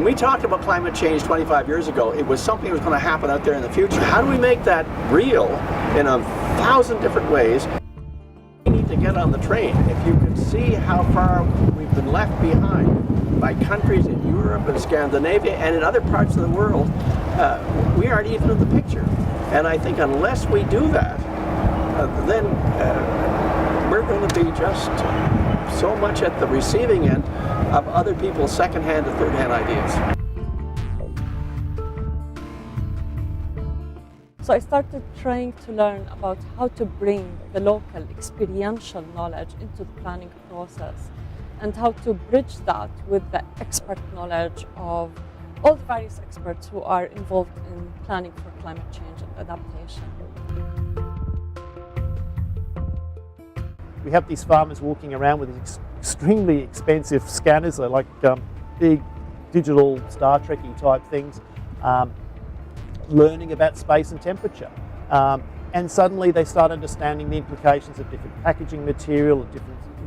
we talked about climate change 25 years ago, it was something that was going to happen out there in the future. How do we make that real in 1,000 different ways? We need to get on the train. If you can see how far we've been left behind by countries in Europe and Scandinavia and in other parts of the world, we aren't even in the picture. And I think unless we do that, then we're going to be just so much at the receiving end of other people's second-hand and third-hand ideas. So I started trying to learn about how to bring the local experiential knowledge into the planning process and how to bridge that with the expert knowledge of all the various experts who are involved in planning for climate change and adaptation. We have these farmers walking around with these extremely expensive scanners. They're like big digital Star Trek-y type things, learning about space and temperature. And suddenly they start understanding the implications of different packaging material,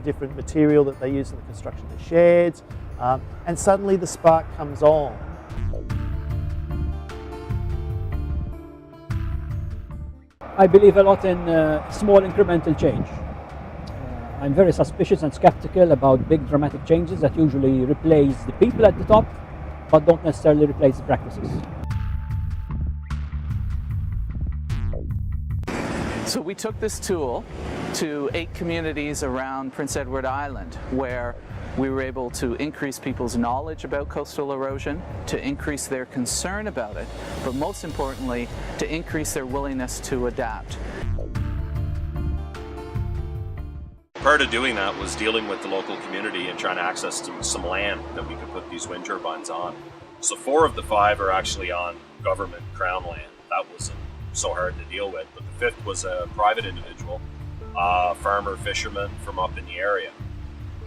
different material that they use in the construction of sheds, and suddenly the spark comes on. I believe a lot in small incremental change. I'm very suspicious and skeptical about big dramatic changes that usually replace the people at the top, but don't necessarily replace the practices. So we took this tool to 8 communities around Prince Edward Island, where we were able to increase people's knowledge about coastal erosion, to increase their concern about it, but most importantly, to increase their willingness to adapt. Part of doing that was dealing with the local community and trying to access some land that we could put these wind turbines on. So 4 of the 5 are actually on government crown land. That wasn't so hard to deal with, but the 5th was a private individual, farmer, fisherman from up in the area.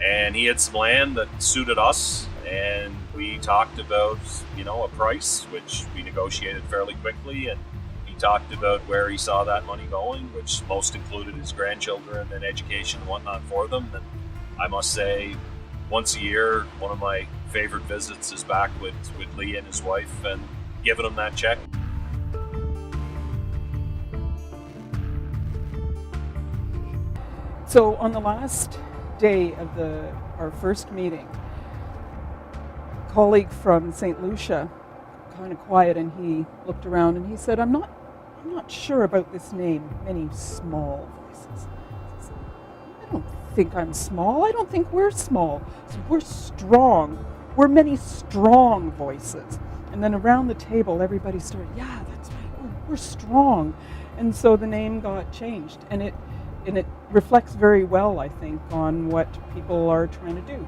And he had some land that suited us, and we talked about, a price, which we negotiated fairly quickly, and he talked about where he saw that money going, which most included his grandchildren and education and whatnot for them. And I must say, once a year, one of my favorite visits is back with Lee and his wife and giving him that check. So on the last day of our first meeting, a colleague from St. Lucia, kind of quiet, and he looked around and he said, I'm not sure about this name, Many Small Voices. I said, I don't think I'm small. I don't think we're small. So we're strong. We're many strong voices. And then around the table, everybody started, yeah, that's right, we're strong. And so the name got changed. And it reflects very well, I think, on what people are trying to do.